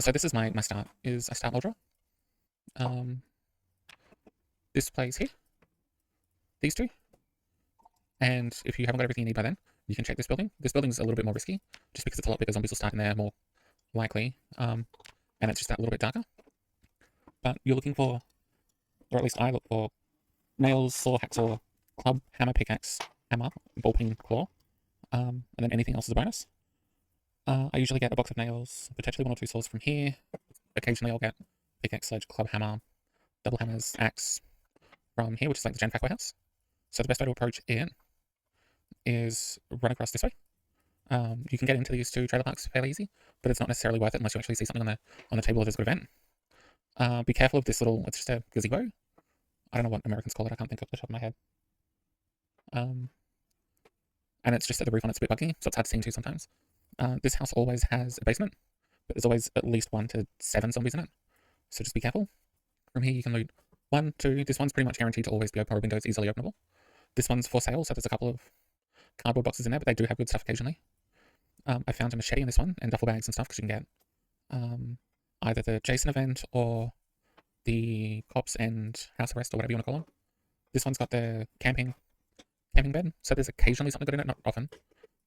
So this is my start, is I start Muldraugh. This plays here, these two. And if you haven't got everything you need by then, you can check this building. This building's a little bit more risky, just because it's a lot bigger, zombies will start in there more likely. And it's just that little bit darker. But you're looking for, or at least I look for, nails, saw, hacksaw, club, hammer, pickaxe, hammer, ball peen, claw, and then anything else is a bonus. I usually get a box of nails, potentially 1 or 2 saws from here. Occasionally I'll get pickaxe, sledge, club, hammer, double hammers, axe from here, which is like the Gen Fac warehouse. So the best way to approach it is run across this way. You can get into these 2 trailer parks fairly easy, but it's not necessarily worth it unless you actually see something on the table if there's a good event. Be careful of this little, it's just a gazebo. I don't know what Americans call it, I can't think off the top of my head. And it's just that the roof on it's a bit buggy, so it's hard to see into sometimes. This house always has a basement, but there's always at least 1 to 7 zombies in it, so just be careful. From here you can loot 1, 2, this one's pretty much guaranteed to always be open, or windows easily openable. This one's for sale, so there's a couple of cardboard boxes in there, but they do have good stuff occasionally. I found a machete in this one, and duffel bags and stuff, because you can get either the Jason event or the cops and house arrest, or whatever you want to call them. This one's got the camping bed, so there's occasionally something good in it, not often.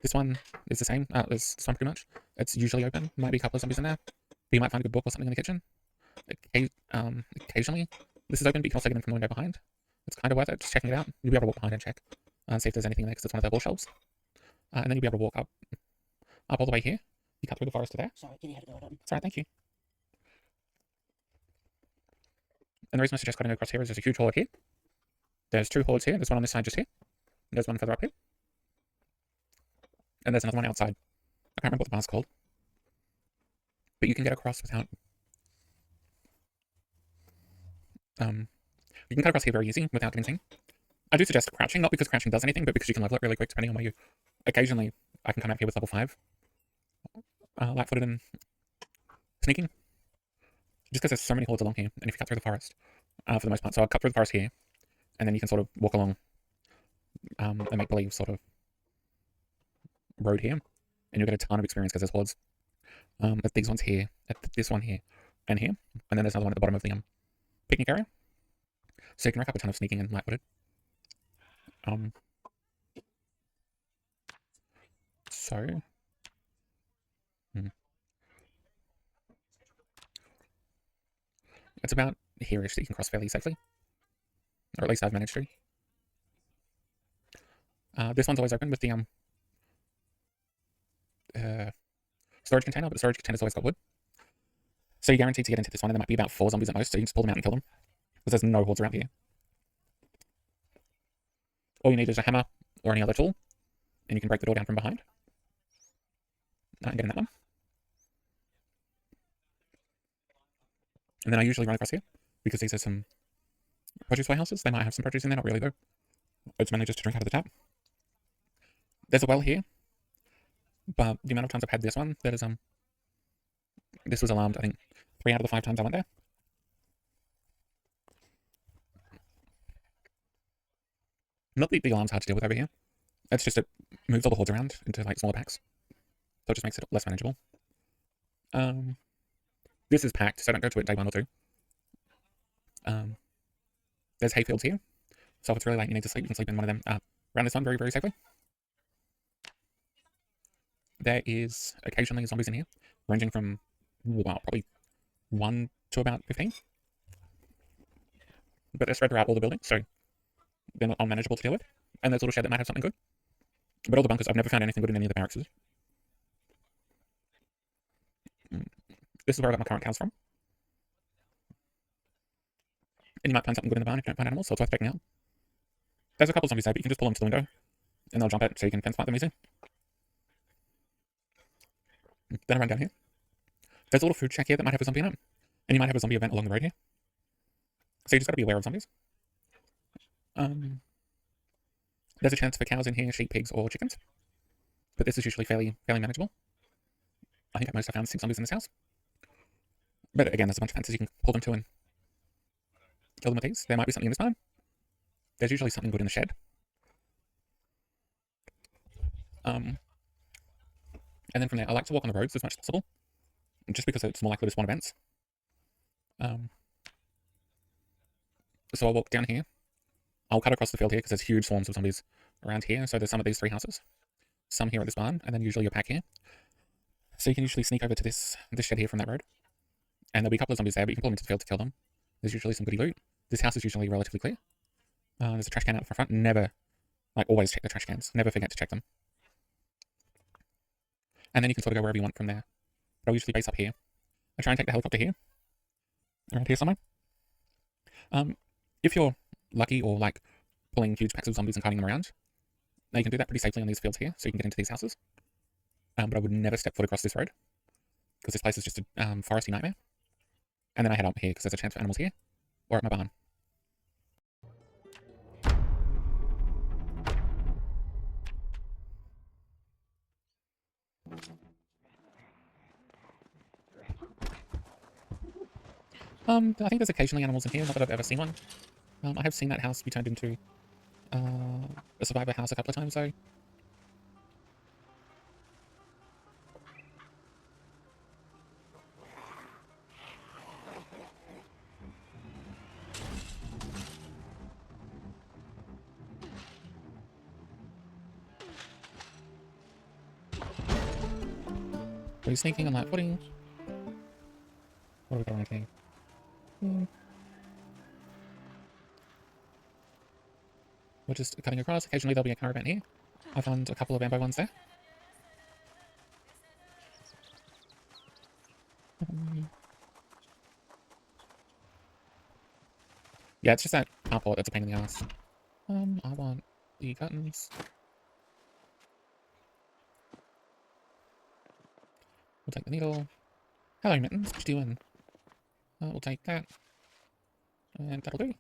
This one is the same as this one pretty much. It's usually open, might be a couple of zombies in there, but you might find a good book or something in the kitchen. Occasionally, this is open, but you can also get in from the window behind. It's kind of worth it, just checking it out. You'll be able to walk behind and check, and see if there's anything there, because it's one of their wall shelves. And then you'll be able to walk up all the way here. You cut through the forest to there. Sorry, Kitty had to go on. It's alright, thank you. And the reason I suggest cutting across here is there's a huge horde here. There's 2 hordes here. There's one on this side just here. There's one further up here. And there's another one outside. I can't remember what the bar's called. But you can get across without... you can cut across here very easy without getting seen. I do suggest crouching, not because crouching does anything, but because you can level it really quick depending on where you... Occasionally, I can come out here with level 5. Light-footed and sneaking. Just because there's so many hordes along here, and if you cut through the forest, for the most part. So I'll cut through the forest here, and then you can sort of walk along a make-believe sort of road here, and you'll get a ton of experience because there's hordes. There's these ones here, this one here, and here, and then there's another one at the bottom of the picnic area. So you can rack up a ton of sneaking and light-footed. It's about here-ish that you can cross fairly safely, or at least I've managed to. This one's always open with the storage container, but the storage container's always got wood. So you're guaranteed to get into this one, and there might be about 4 zombies at most, so you can just pull them out and kill them. Because there's no hordes around here. All you need is a hammer or any other tool, and you can break the door down from behind. And get in that one. And then I usually run across here, because these are some produce warehouses. They might have some produce in there, not really though. It's mainly just to drink out of the tap. There's a well here, but the amount of times I've had this one, that is, this was alarmed, I think, 3 out of the 5 times I went there. Not that the alarm's hard to deal with over here. It's just it moves all the hordes around into like smaller packs. So it just makes it less manageable. This is packed, so don't go to it day 1 or 2. There's hayfields here. So if it's really late and you need to sleep, you can sleep in one of them. Around this one very, very safely. There is occasionally zombies in here, ranging from, well, probably 1 to about 15. But they're spread throughout all the buildings, so they're not unmanageable to deal with. And there's a little shed that might have something good. But all the bunkers, I've never found anything good in any of the barracks. This is where I got my current cows from. And you might find something good in the barn if you don't find animals, so it's worth checking out. There's a couple of zombies there, but you can just pull them to the window, and they'll jump it, so you can fence fight them easy. Then I run down here. There's a little food shack here that might have a zombie in it, and you might have a zombie event along the road here. So you just gotta be aware of zombies. There's a chance for cows in here, sheep, pigs, or chickens. But this is usually fairly manageable. I think at most I found 6 zombies in this house. But again, there's a bunch of fences you can pull them to and kill them with these. There might be something in this barn. There's usually something good in the shed. And then from there, I like to walk on the roads as much as possible. just because it's more likely to spawn events. So I'll walk down here. I'll cut across the field here because there's huge swarms of zombies around here. So there's some at these 3 houses, some here at this barn, and then usually a pack here. So you can usually sneak over to this shed here from that road. And there'll be a couple of zombies there, but you can pull them into the field to kill them. There's usually some goody loot. This house is usually relatively clear. There's a trash can out the front. Never, like, always check the trash cans. Never forget to check them. And then you can sort of go wherever you want from there. But I'll usually base up here. I try and take the helicopter here. Around here somewhere. If you're lucky or, like, pulling huge packs of zombies and carting them around, now you can do that pretty safely on these fields here, so you can get into these houses. But I would never step foot across this road, because this place is just a foresty nightmare. And then I head up here, because there's a chance for animals here, or at my barn. I think there's occasionally animals in here, not that I've ever seen one. I have seen that house be turned into a survivor house a couple of times, though. Are you sneaking on that footing? What are we going here? We're just cutting across. Occasionally there'll be a caravan here. I found a couple of ambo ones there. Yeah, it's just that carport that's a pain in the ass. I want the curtains. We'll take the needle. Hello, Mittens. What you doing? We'll take that. And that'll do.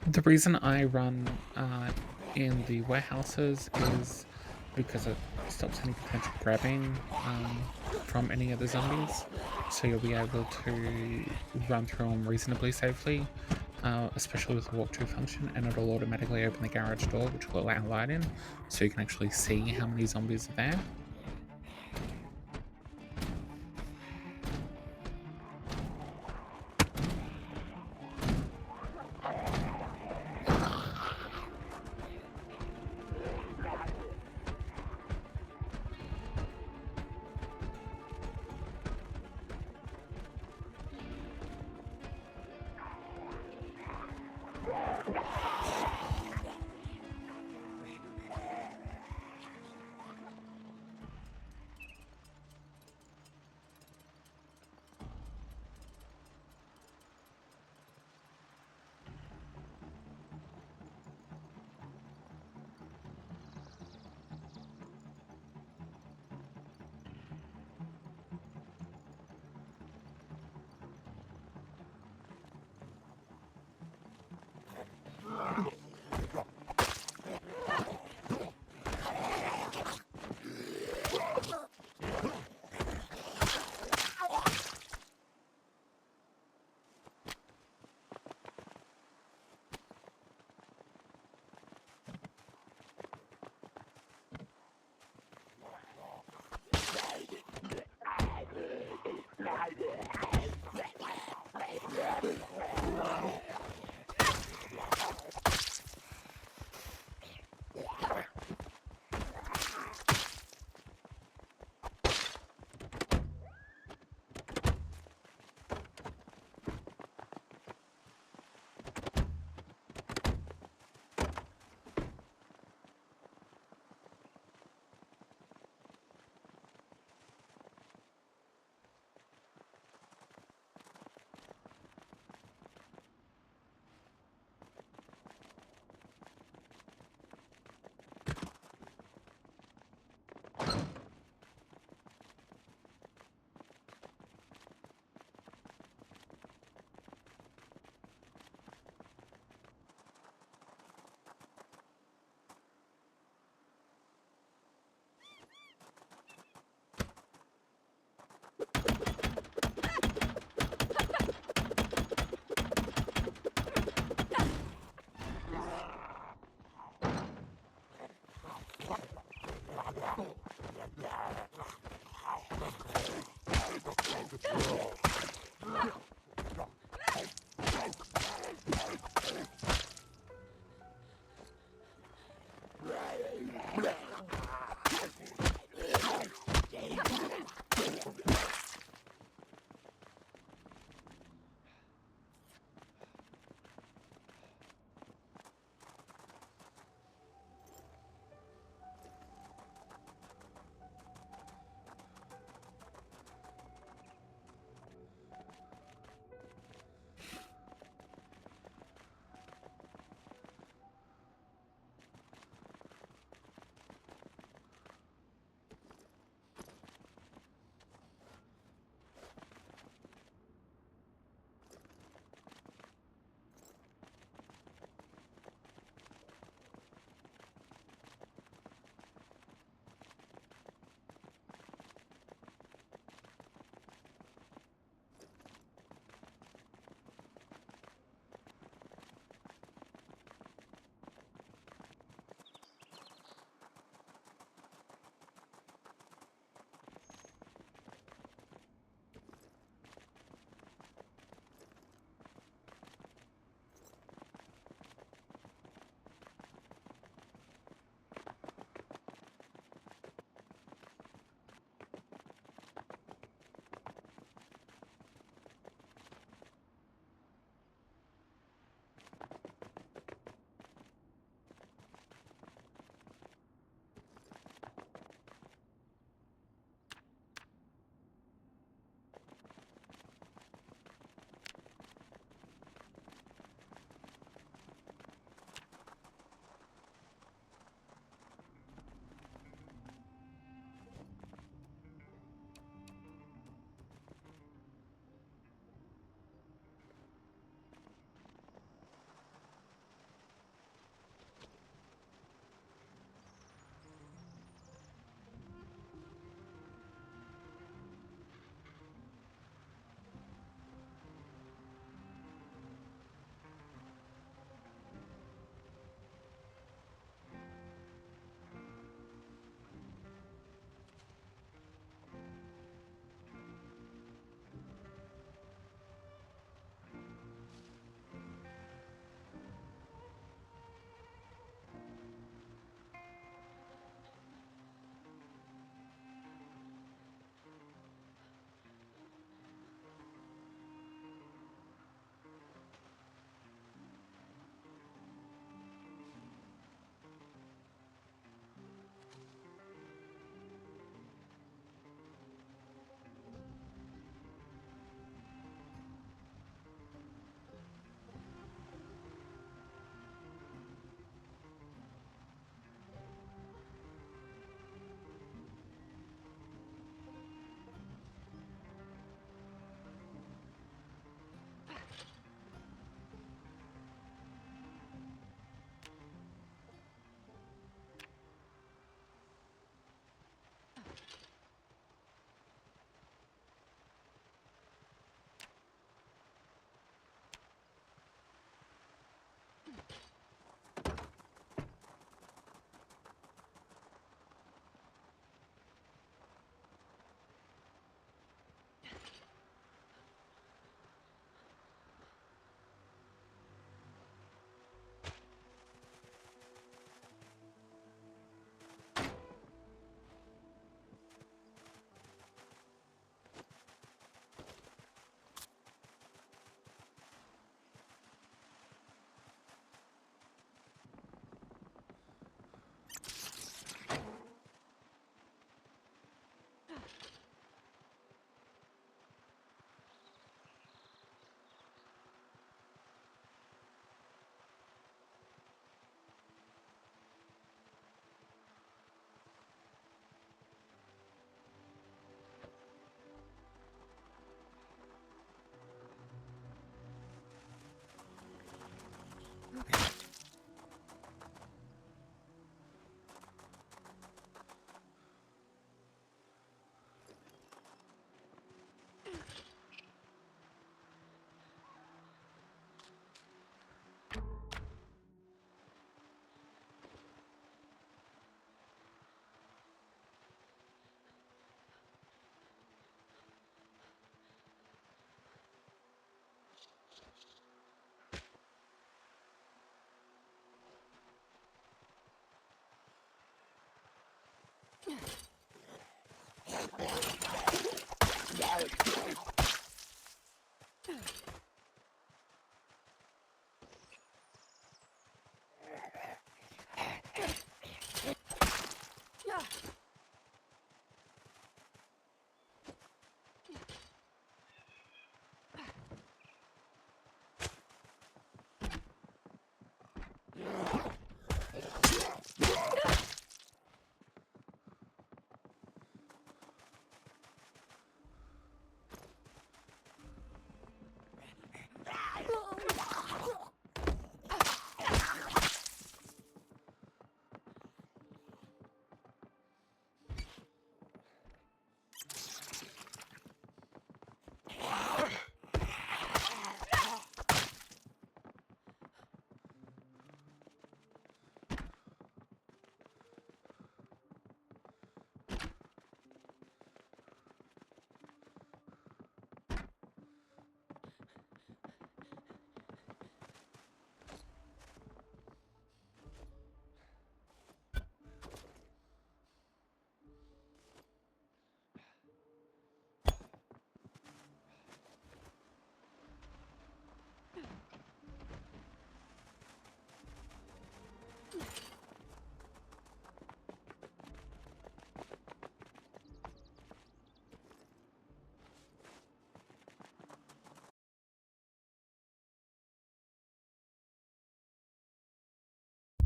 The reason I run in the warehouses is because it stops any potential grabbing from any of the zombies, so you'll be able to run through them reasonably safely, especially with the walkthrough function, and it'll automatically open the garage door, which will allow light in, so you can actually see how many zombies are there.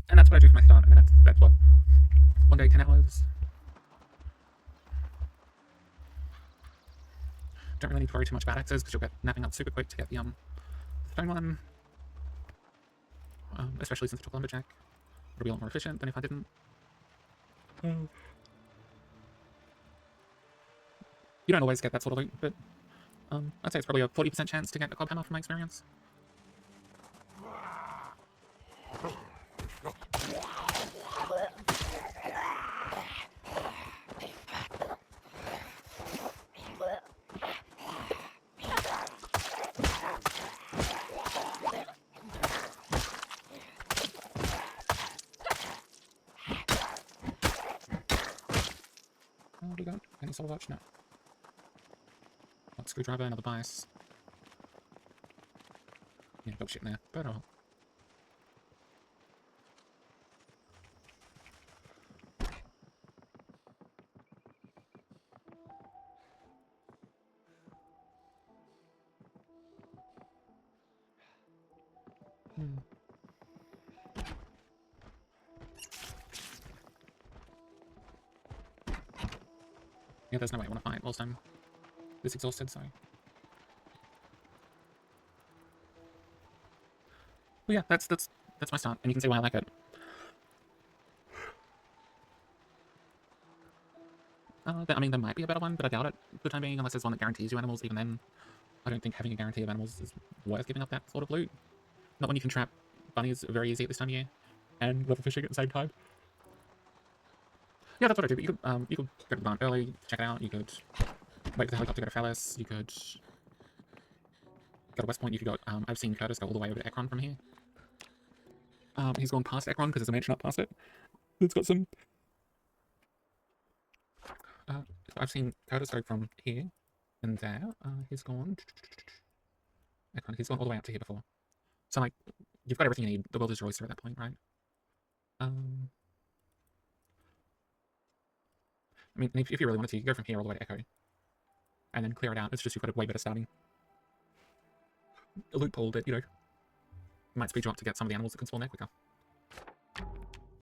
And that's what I do for my start, and that's what, 1 day, 10 hours. Don't really need to worry too much about axes, because you'll get napping up super quick to get the stone one. Especially since it's a lumberjack. It'll be a lot more efficient than if I didn't. You don't always get that sort of loot, but I'd say it's probably a 40% chance to get a club hammer from my experience. We got any soul watch? No. Not screwdriver, another bias. Yeah, got shit in there, but oh. Yeah, there's no way I want to fight whilst I'm this exhausted, so. But yeah, that's my start, and you can see why I like it. I mean, there might be a better one, but I doubt it for the time being, unless there's one that guarantees you animals. Even then, I don't think having a guarantee of animals is worth giving up that sort of loot. Not when you can trap bunnies very easy at this time of year, and level fishing at the same time. Yeah, that's what I do, but you could go to the barn early, check it out, you could wait for the helicopter to go to Phallus, you could go to West Point, you could go, I've seen Curtis go all the way over to Ekron from here. He's gone past Ekron because there's a mansion up past it. It's got some... I've seen Curtis go from here and there. He's gone... Ekron, he's gone all the way up to here before. So, like, you've got everything you need. The world is your oyster at that point, right? I mean, if you really wanted to, you could go from here all the way to Echo. And then clear it out. It's just you've got a way better starting. A loot pool that, you know, might speed you up to get some of the animals that can spawn there quicker.